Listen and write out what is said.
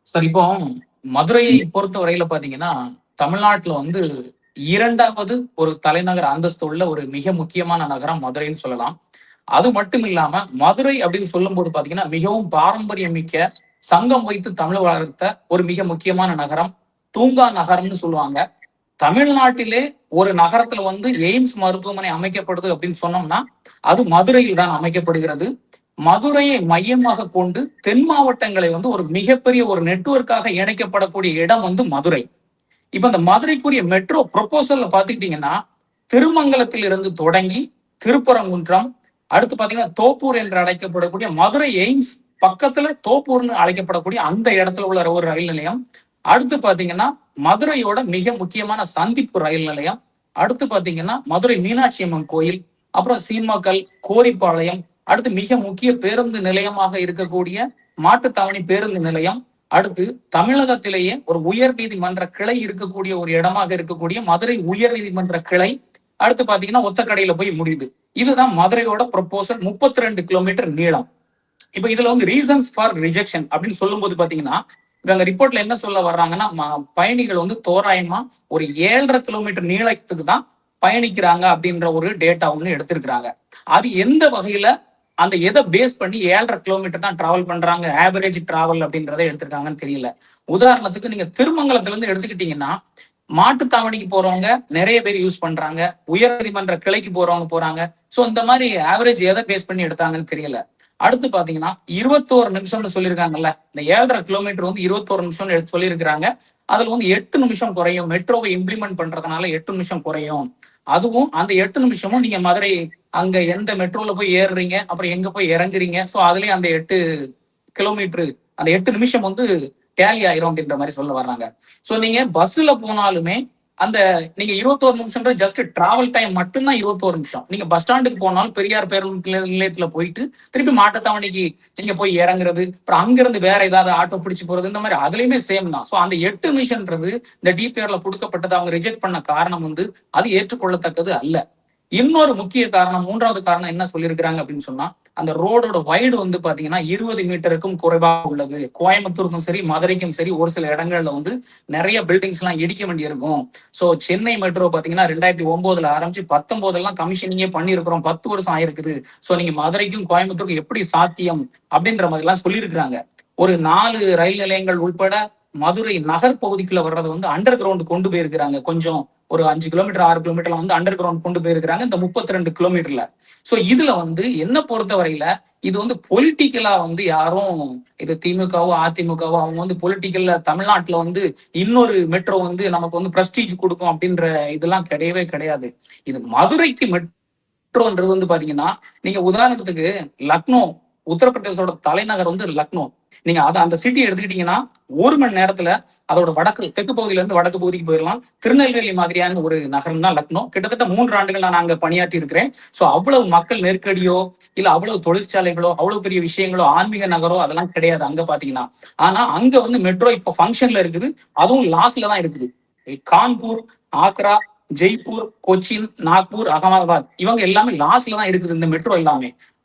Sir இப்போ மதுரையை பொறுத்த வரையில பாத்தீங்கன்னா, தமிழ்நாட்டுல வந்து 2வது ஒரு தலைநகர் அந்தஸ்து உள்ள ஒரு மிக முக்கியமான நகரம் மதுரைன்னு சொல்லலாம். அது மட்டும் இல்லாம, மதுரை அப்படின்னு சொல்லும்போது பாத்தீங்கன்னா, மிகவும் பாரம்பரியம் மிக்க, சங்கம் வைத்து தமிழ் வளர்த்த ஒரு மிக முக்கியமான நகரம். தூங்கா நகரம்னு சொல்லுவாங்க. தமிழ்நாட்டிலே ஒரு நகரத்துல வந்து எய்ம்ஸ் மருத்துவமனை அமைக்கப்படுது அப்படின்னு சொன்னோம்னா, அது மதுரையில் தான் அமைக்கப்படுகிறது. மதுரையை மையமாக கொண்டு தென் மாவட்டங்களை வந்து ஒரு மிகப்பெரிய ஒரு நெட்வொர்க்காக இணைக்கப்படக்கூடிய இடம் வந்து மதுரை. இப்ப இந்த மதுரைக்குரிய மெட்ரோ ப்ரொபோசல்ல பாத்துக்கிட்டீங்கன்னா, திருமங்கலத்தில் இருந்து தொடங்கி திருப்பரங்குன்றம், அடுத்து பாத்தீங்கன்னா தோப்பூர் என்று அழைக்கப்படக்கூடிய மதுரை எய்ம்ஸ் பக்கத்துல தோப்பூர்னு அழைக்கப்படக்கூடிய அந்த இடத்துல உள்ள ஒரு ரயில் நிலையம். அடுத்து பாத்தீங்கன்னா மதுரையோட மிக முக்கியமான சந்திப்பு ரயில் நிலையம். அடுத்து பாத்தீங்கன்னா மதுரை மீனாட்சி அம்மன் கோயில், அப்புறம் சீமக்கல், கோரிப்பாளையம், அடுத்து மிக முக்கிய பேருந்து நிலையமாக இருக்கக்கூடிய மாட்டுத்தாவணி பேருந்து நிலையம். அடுத்து தமிழகத்திலேயே ஒரு உயர் நீதிமன்ற கிளை இருக்கக்கூடிய ஒரு இடமாக இருக்கக்கூடிய மதுரை உயர் நீதிமன்ற கிளை. அடுத்து பாத்தீங்கன்னா ஒத்தக்கடையில போய் முடியுது. இதுதான் மதுரையோட ப்ரொபோசல். 32 கிலோமீட்டர் நீளம். இப்ப இதுல வந்து ரீசன்ஸ் ஃபார் ரிஜெக்ஷன் அப்படின்னு சொல்லும்போது பாத்தீங்கன்னா, இவங்க ரிப்போர்ட்ல என்ன சொல்ல வர்றாங்கன்னா, பயணிகள் வந்து தோராயமா ஒரு 7.5 கிலோமீட்டர் நீளத்துக்கு தான் பயணிக்கிறாங்க அப்படின்ற ஒரு டேட்டா ஒண்ணு எடுத்திருக்கிறாங்க. அது எந்த வகையில அந்த எதை பேஸ் பண்ணி 7.5 கிலோமீட்டர் தான் டிராவல் பண்றாங்க, ஆவரேஜ் டிராவல் அப்படின்றத எடுத்திருக்காங்கன்னு தெரியல. உதாரணத்துக்கு நீங்க திருமங்கலத்துல இருந்து எடுத்துக்கிட்டீங்கன்னா, மாட்டுத்தாவணிக்கு போறவங்க நிறைய பேர் யூஸ் பண்றாங்க, உயர் நீதிமன்ற கிளைக்கு போறவங்க போறாங்க. சோ இந்த மாதிரி ஆவரேஜ் எதை பேஸ் பண்ணி எடுத்தாங்கன்னு தெரியல. அடுத்து பாத்தீங்கன்னா 21 நிமிஷம்னு சொல்லியிருக்காங்கல்ல, இந்த 7.5 கிலோமீட்டர் வந்து 21 நிமிஷம்னு எடுத்து சொல்லியிருக்கிறாங்க. அதுல வந்து 8 நிமிஷம் குறையும், மெட்ரோவை இம்ப்ளிமெண்ட் பண்றதுனால 8 நிமிஷம் குறையும். அதுவும் அந்த 8 நிமிஷமும் நீங்க மதுரை அங்க எந்த மெட்ரோல போய் ஏறுறீங்க, அப்புறம் எங்க போய் இறங்குறீங்க, சோ அதுலயே அந்த 8 கிலோமீட்டர், அந்த 8 நிமிஷம் வந்து டேலி ஆயிரும் அப்படின்ற மாதிரி சொல்ல வர்றாங்க. சோ நீங்க பஸ்ல போனாலுமே அந்த நீங்க 21 நிமிஷம் ஜஸ்ட் டிராவல் டைம் மட்டும்தான் 21 நிமிஷம். நீங்க பஸ் ஸ்டாண்டுக்கு போனாலும் பெரியார் பேருந்து நிலையத்துல போயிட்டு திருப்பி மாட்டுத்தாவணிக்கு நீங்க போய் இறங்குறது, அப்புறம் அங்கிருந்து வேற ஏதாவது ஆட்டோ பிடிச்சு போறது, இந்த மாதிரி அதுலயுமே சேம் தான். சோ அந்த 8 நிமிஷம்ன்றது இந்த டிபிஆர்ல கொடுக்கப்பட்டது அவங்க ரிஜெக்ட் பண்ண காரணம் வந்து அது ஏற்றுக்கொள்ளத்தக்கது அல்ல. இன்னொரு முக்கிய காரணம், 3வது காரணம் என்ன சொல்லியிருக்கிறாங்க அப்படின்னு சொன்னா, அந்த ரோடோட வைடு வந்து பாத்தீங்கன்னா 20 மீட்டருக்கும் குறைவாக உள்ளது. கோயம்புத்தூருக்கும் சரி, மதுரைக்கும் சரி ஒரு சில இடங்கள்ல வந்து நிறைய பில்டிங்ஸ் எல்லாம் இடிக்க வேண்டியிருக்கும். சோ சென்னை மெட்ரோ பாத்தீங்கன்னா 2009ல ஆரம்பிச்சு 19 கமிஷனிங்கே பண்ணிருக்கிறோம், 10 வருஷம் ஆயிருக்குது. சோ நீங்க மதுரைக்கும் கோயம்புத்தூருக்கும் எப்படி சாத்தியம் அப்படின்ற மாதிரி எல்லாம் சொல்லியிருக்கிறாங்க. ஒரு 4 ரயில் நிலையங்கள் உட்பட மதுரை நகர் பகுதிக்குள்ள வர்றது வந்து அண்டர் கிரவுண்ட் கொண்டு போயிருக்கிறாங்க. கொஞ்சம் ஒரு 5 கிலோமீட்டர் 6 கிலோமீட்டர்ல வந்து அண்டர் கிரவுண்ட் கொண்டு போயிருக்கிறாங்க இந்த 32 கிலோமீட்டர்ல. சோ இதுல வந்து என்ன பொறுத்த வரையில இது வந்து பொலிட்டிக்கலா வந்து யாரும் இது திமுகவோ அதிமுகவோ அவங்க வந்து பொலிட்டிக்கல்ல தமிழ்நாட்டுல வந்து இன்னொரு மெட்ரோ வந்து நமக்கு வந்து பிரஸ்டீஜ் கொடுக்கும் அப்படின்ற இதெல்லாம் கிடையவே கிடையாது. இது மதுரைக்கு மெட்ரோன்றது வந்து பாத்தீங்கன்னா, நீங்க உதாரணத்துக்கு லக்னோ, உத்தரப்பிரதேசோட தலைநகர் வந்து லக்னோ. நீங்க அந்த சிட்டி எடுத்துக்கிட்டீங்கன்னா 1 மணி நேரத்துல அதோட வடக்கு தெற்கு பகுதியில இருந்து வடக்கு பகுதிக்கு போயிடலாம். திருநெல்வேலி மாதிரியான ஒரு நகரம் தான் லக்னோ. கிட்டத்தட்ட 3 ஆண்டுகள் நான் அங்க பணியாற்றி இருக்கிறேன். சோ அவ்வளவு மக்கள் நெருக்கடியோ, இல்ல அவ்வளவு தொழிற்சாலைகளோ, அவ்வளவு பெரிய விஷயங்களோ, ஆன்மீக நகரோ அதெல்லாம் கிடையாது அங்க பாத்தீங்கன்னா. ஆனா அங்க வந்து மெட்ரோ இப்ப ஃபங்க்ஷன்ல இருக்குது. அதுவும் லாஸ்ட்ல தான் இருக்குது. கான்பூர், ஆக்ரா, ஜெய்ப்பூர், கொச்சின், நாக்பூர், அகமதாபாத் இவங்க எல்லாமே லாஸ்ட்ல தான் இருக்குது இந்த மெட்ரோ எல்லாமே.